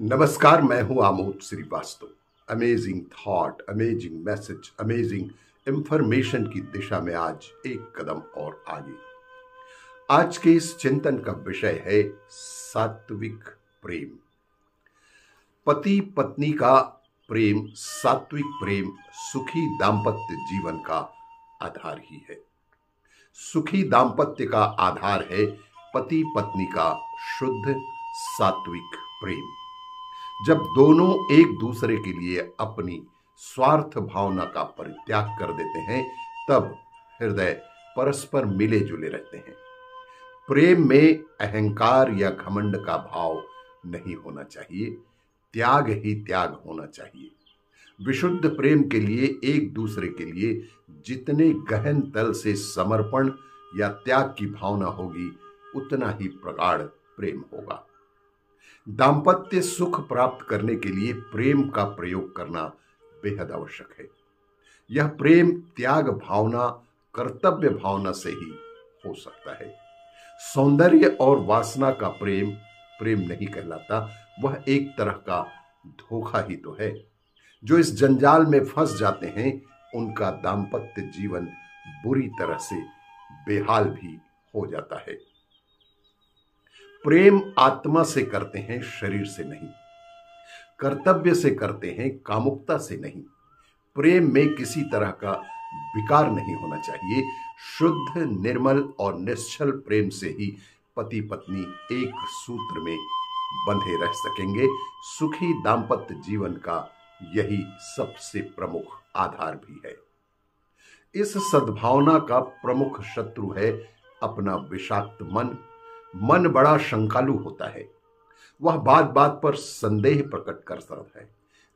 नमस्कार, मैं हूं Amod Srivastava. Amazing thought, amazing message, amazing information की दिशा में आज एक कदम और आगे। आज के इस चिंतन का विषय है सात्विक प्रेम। पति पत्नी का प्रेम, सात्विक प्रेम, सुखी दाम्पत्य जीवन का आधार ही है। सुखी दाम्पत्य का आधार है पति पत्नी का शुद्ध सात्विक प्रेम। जब दोनों एक दूसरे के लिए अपनी स्वार्थ भावना का परित्याग कर देते हैं, तब हृदय परस्पर मिले जुले रहते हैं। प्रेम में अहंकार या घमंड का भाव नहीं होना चाहिए, त्याग ही त्याग होना चाहिए। विशुद्ध प्रेम के लिए एक दूसरे के लिए जितने गहन तल से समर्पण या त्याग की भावना होगी, उतना ही प्रगाढ़ प्रेम होगा। दाम्पत्य सुख प्राप्त करने के लिए प्रेम का प्रयोग करना बेहद आवश्यक है। यह प्रेम त्याग भावना, कर्तव्य भावना से ही हो सकता है। सौंदर्य और वासना का प्रेम प्रेम नहीं कहलाता, वह एक तरह का धोखा ही तो है। जो इस जंजाल में फंस जाते हैं, उनका दाम्पत्य जीवन बुरी तरह से बेहाल भी हो जाता है। प्रेम आत्मा से करते हैं, शरीर से नहीं। कर्तव्य से करते हैं, कामुकता से नहीं। प्रेम में किसी तरह का विकार नहीं होना चाहिए। शुद्ध, निर्मल और निश्चल प्रेम से ही पति पत्नी एक सूत्र में बंधे रह सकेंगे। सुखी दाम्पत्य जीवन का यही सबसे प्रमुख आधार भी है। इस सद्भावना का प्रमुख शत्रु है अपना विषाक्त मन। मन बड़ा शंकालु होता है। वह बात बात पर संदेह प्रकट करता है।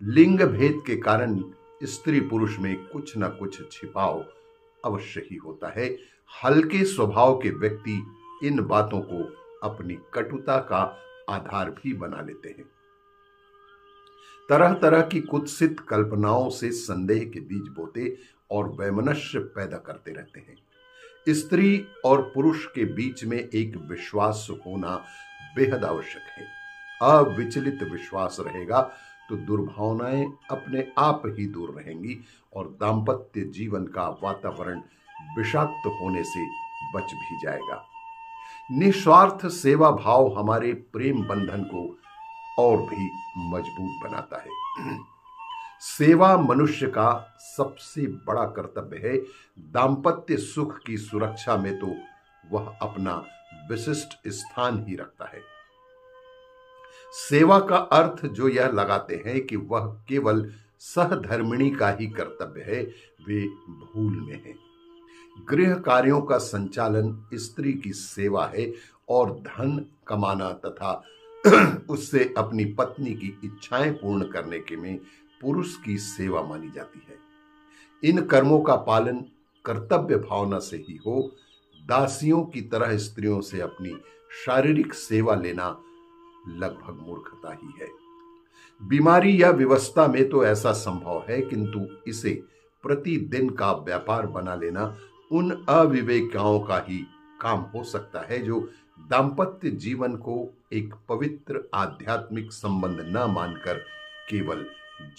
लिंग भेद के कारण स्त्री पुरुष में कुछ न कुछ छिपाव अवश्य ही होता है। हल्के स्वभाव के व्यक्ति इन बातों को अपनी कटुता का आधार भी बना लेते हैं। तरह तरह की कुत्सित कल्पनाओं से संदेह के बीज बोते और वैमनस्य पैदा करते रहते हैं। स्त्री और पुरुष के बीच में एक विश्वास होना बेहद आवश्यक है। अविचलित विश्वास रहेगा तो दुर्भावनाएं अपने आप ही दूर रहेंगी और दाम्पत्य जीवन का वातावरण विषाक्त होने से बच भी जाएगा। निस्वार्थ सेवा भाव हमारे प्रेम बंधन को और भी मजबूत बनाता है। सेवा मनुष्य का सबसे बड़ा कर्तव्य है। दाम्पत्य सुख की सुरक्षा में तो वह अपना विशिष्ट स्थान ही रखता है। सेवा का अर्थ जो यह लगाते हैं कि वह केवल सहधर्मिणी का ही कर्तव्य है, वे भूल में है। गृह कार्यों का संचालन स्त्री की सेवा है और धन कमाना तथा उससे अपनी पत्नी की इच्छाएं पूर्ण करने के में पुरुष की सेवा मानी जाती है। इन कर्मों का पालन कर्तव्य भावना से ही हो। दासियों की तरह स्त्रियों से अपनी शारीरिक सेवा लेना लगभग मूर्खता ही है। बीमारी या विवस्था में तो ऐसा संभव है, किंतु इसे प्रतिदिन का व्यापार बना लेना उन अविवेकियों का ही काम हो सकता है जो दाम्पत्य जीवन को एक पवित्र आध्यात्मिक संबंध न मानकर केवल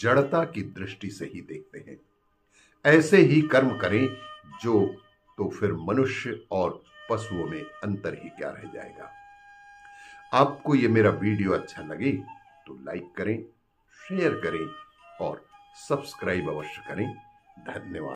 जड़ता की दृष्टि से ही देखते हैं। ऐसे ही कर्म करें जो तो फिर मनुष्य और पशुओं में अंतर ही क्या रह जाएगा। आपको ये मेरा वीडियो अच्छा लगे तो लाइक करें, शेयर करें और सब्सक्राइब अवश्य करें। धन्यवाद।